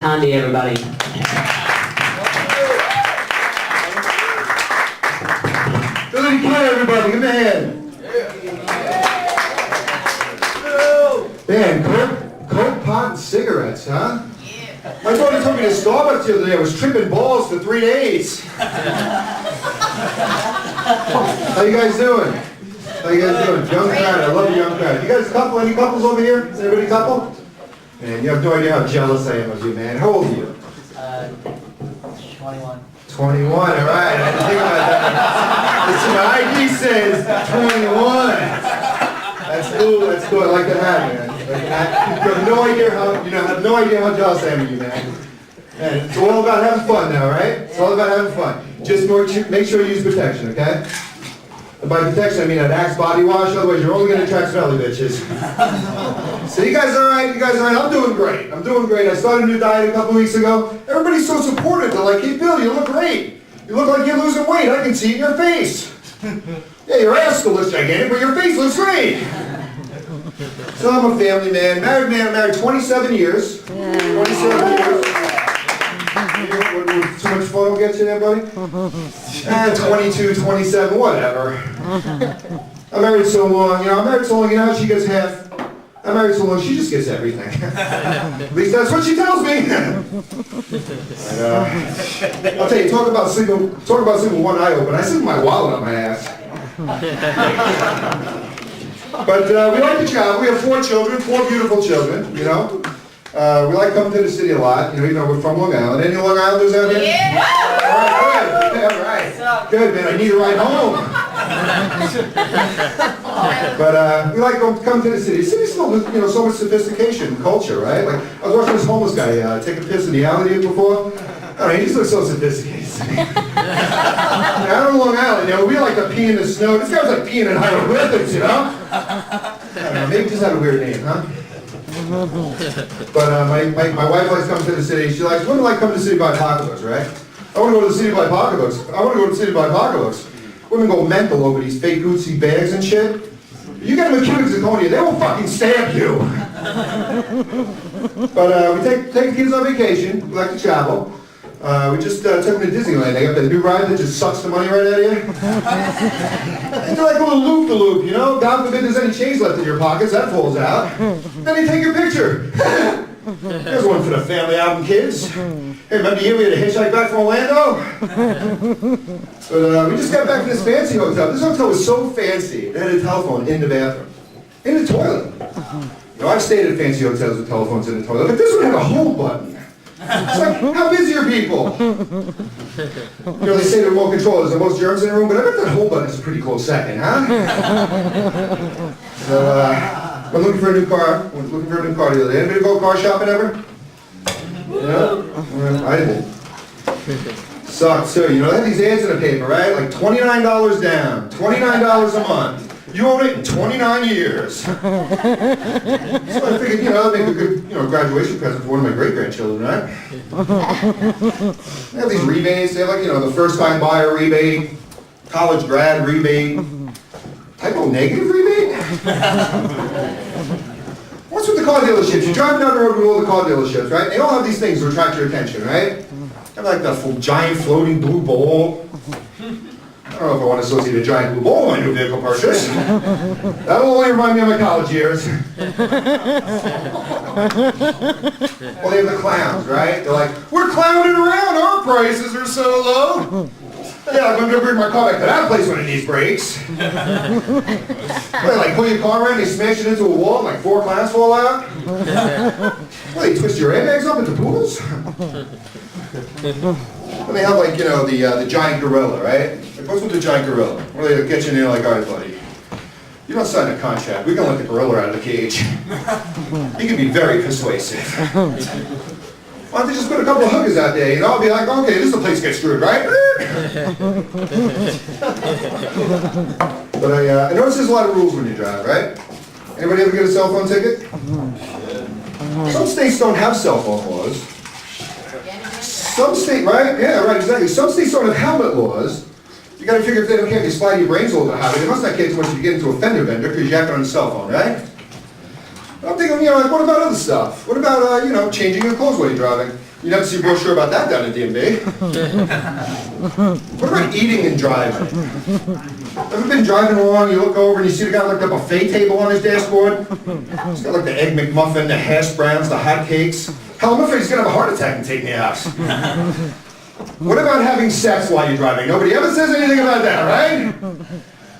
Condy, everybody. Billy Kid, everybody, come in. Man, Coke, pot, and cigarettes, huh? Yeah. My daughter took me to Starbucks the other day. I was tripping balls for 3 days. How you guys doing? How you guys doing? Young crowd, I love the young crowd. You guys a couple? Any couples over here? Is anybody a couple? Man, you have no idea how jealous I am of you, man. How old are you? 21. 21, all right. I had to think about that. Listen, my ID says 21. That's cool. That's cool. I like that hat, man. You have no idea how jealous I am of you, man. And it's all about having fun now, right? It's all about having fun. Just make sure you use protection, okay? And by protection, I mean an Axe body wash. Otherwise, you're only going to attract smelly bitches. So you guys all right? You guys all right? I'm doing great. I'm doing great. I started a new diet a couple weeks ago. Everybody's so supportive. They're like, hey, Bill, you look great. You look like you're losing weight. I can see it in your face. Yeah, your ass still looks gigantic, but your face looks great. So I'm a family man. Married man. I'm married 27 years. 27 years. Too much fun will get you there, buddy? 22, 27, whatever. I'm married so long, you know how she gets half. I'm married so long, she just gets everything. At least that's what she tells me. And, I'll tell you, talk about single one eye open. I sleep with my wallet on my ass. But we like to travel. We have 4 children, 4 beautiful children, you know. We like coming to the city a lot, you know, we're from Long Island. Any Long Islanders out here? Yeah! All right, good. Yeah, all right. Good, man. I need a ride home. But we like to come to the city. The city's still, you know, so much sophistication and culture, right? Like, I was watching this homeless guy take a piss in the alley before. I mean, he just looks so sophisticated. Out on Long Island, you know, we like to pee in the snow. This guy's like peeing in hieroglyphics, you know? I don't know, maybe he just had a weird name, huh? But my wife likes coming to the city. Women like coming to the city by pocketbooks, right? I want to go to the city by pocketbooks. Women go mental over these fake Gucci bags and shit. You get them with cubic zirconia, they will fucking stab you. But we take the kids on vacation. We like to travel. We just took them to Disneyland. They got that new ride that just sucks the money right out of you. They're like a little loop-de-loop, you know? God forbid there's any change left in your pockets, that falls out. Then they take your picture. There's one for the family album, kids. Hey, remember the year we had a hitchhike back from Orlando? But we just got back from this fancy hotel. This hotel was so fancy, they had a telephone in the bathroom. In the toilet. You know, I've stayed at fancy hotels with telephones in the toilet, but this one had a home button. It's like, how busy are people? You know, they say the remote control is the most germs in the room, but I bet that home button is a pretty close second, huh? So, I'm looking for a new car. I was looking for a new car the other day. Anybody go car shopping ever? Yeah? I did. Sucks too. You know, they have these ads in the paper, right? Like $29 down, $29 a month. You own it in 29 years. So I figured, you know, that'd make a good, you know, graduation present for one of my great-grandchildren, right? They have these rebates. They have, like, you know, the first-time buyer rebate, college grad rebate, typo negative rebate. What's with the car dealerships? You're driving down the road with all the car dealerships, right? They all have these things to attract your attention, right? They have, like, the giant floating blue ball. I don't know if I want to associate a giant blue ball with my new vehicle purchase. That'll only remind me of my college years. Well, they have the clowns, right? They're like, we're clowning around, our prices are so low. Yeah, I'm going to bring my car back to that place when it needs brakes. They like pull your car around, they smash it into a wall, and like 4 clowns fall out. Well, they twist your airbags up into poodles. And they have, like, you know, the giant gorilla, right? Like, what's with the giant gorilla? Where they get you in there like, all right, buddy, you don't sign a contract. We're going to let the gorilla out of the cage. He can be very persuasive. Why don't they just put a couple of hookers out there, you know? I'll be like, okay, this is the place gets screwed, right? But I notice there's a lot of rules when you drive, right? Anybody ever get a cell phone ticket? Some states don't have cell phone laws. Some states, right? Yeah, right, exactly. Some states don't have helmet laws. You gotta figure if they don't care if you slide your brains a little bit higher. They must not care too much if you get into a fender bender because you're acting on a cell phone, right? I'm thinking, you know, like, what about other stuff? What about, you know, changing your clothes while you're driving? You never see a brochure about that down at DMV. What about eating and driving? Ever been driving along, you look over and you see the guy with like the buffet table on his dashboard? He's got like the Egg McMuffin, the hash browns, the hot cakes. Hell, I'm afraid he's gonna have a heart attack and take me out. What about having sex while you're driving? Nobody ever says anything about that, right?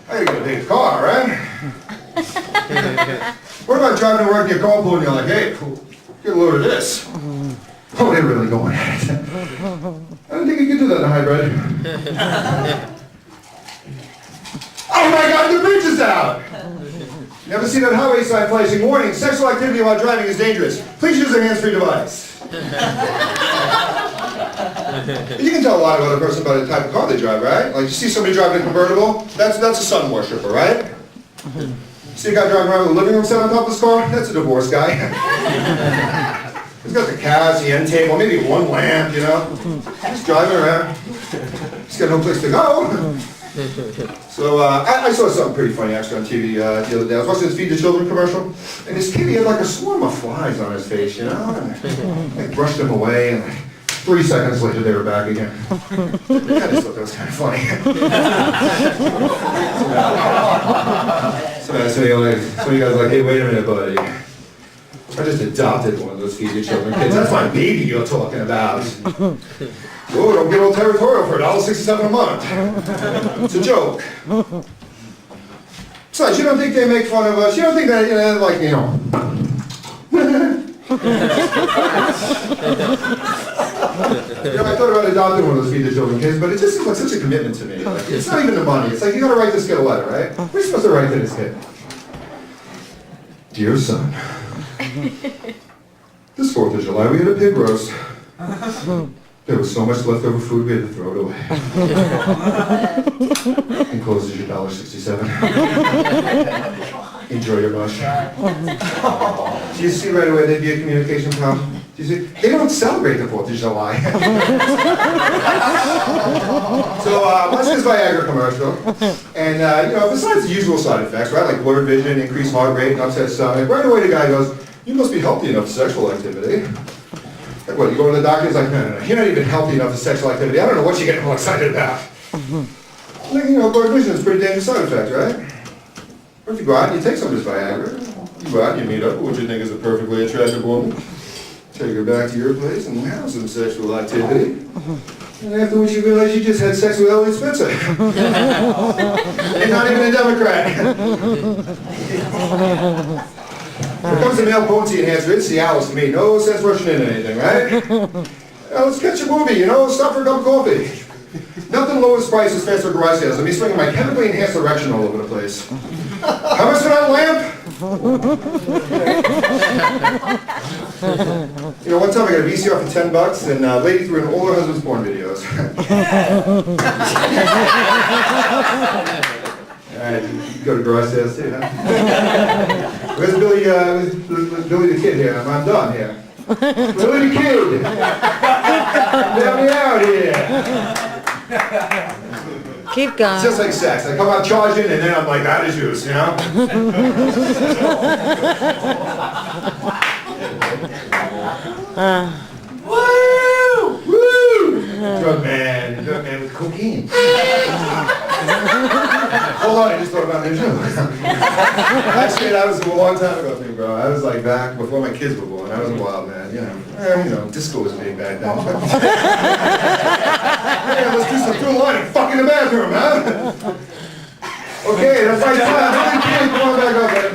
I gotta get a big car, right? What about driving to work in your carpool and you're like, hey, get a load of this. Oh, they're really going at it. I don't think you can do that in a hybrid. Oh my God, the bridge is out! You ever see that highway sign flashing, warning, sexual activity while driving is dangerous. Please use a hands-free device. You can tell a lot about a person by the type of car they drive, right? Like, you see somebody driving a convertible, that's a sun worshiper, right? See a guy driving around with a living room set on top of his car? That's a divorce guy. He's got the couch, the end table, maybe one lamp, you know? Just driving around. He's got no place to go. So I saw something pretty funny actually on TV the other day. I was watching this Feed the Children commercial, and this kid, he had like a swarm of flies on his face, you know? And I brushed them away, and like 3 seconds later they were back again. I just thought that was kind of funny. So you guys are like, hey, wait a minute, buddy. I just adopted one of those Feed the Children kids. That's my baby you're talking about. Oh, don't get all territorial for $1.67 a month. It's a joke. Besides, you don't think they make fun of us? You don't think that, you know, like, you know. You know, I thought about adopting one of those Feed the Children kids, but it just seems like such a commitment to me. Like, it's not even the money. It's like, you gotta write this kid a letter, right? What are you supposed to write to this kid? Dear son. This 4th of July, we had a pig roast. There was so much leftover food, we had to throw it away. Enclosed is your $1.67. Enjoy your mush. Do you see right away there'd be a communication problem? Do you see? They don't celebrate the 4th of July. So, watch this Viagra commercial. And, you know, besides the usual side effects, right, like blurred vision, increased heart rate, and upset stomach, right away the guy goes, you must be healthy enough for sexual activity. Like what, you go to the doctor, he's like, no, you're not even healthy enough for sexual activity. I don't know what you're getting all excited about. Like, you know, blurred vision is a pretty dangerous side effect, right? Or if you go out and you take some of this Viagra, you go out and you meet up with what you think is a perfectly attractive woman, take her back to your place and have some sexual activity. And afterwards you realize you just had sex with Elliot Spencer. And not even a Democrat. When it comes to male potency enhancer, it's the Alice to me. No sense rushing into anything, right? Let's catch a movie, you know, stop for a cup of coffee. Nothing lowers prices faster than garage sales. Let me swinging my chemically enhanced erection all over the place. How much for that lamp? You know, one time I got a VCR for $10 and a lady threw in all her husband's porn videos. Alright, you go to garage sales too, huh? Where's Billy, Billy the Kid here? I'm done here. Billy the Kid! Let me out here! Keep going. It's just like sex. I come out charging and then I'm like, that is yours, you know? Woo! Woo! Drug man with cocaine. Hold on, I just thought about that too. Actually, that was a long time ago, bro. I was like back before my kids were born. I was a wild man, you know. Disco was big back then. Yeah, let's do some through line and fuck in the bathroom, huh? Okay, that's my time. Come on back up, man.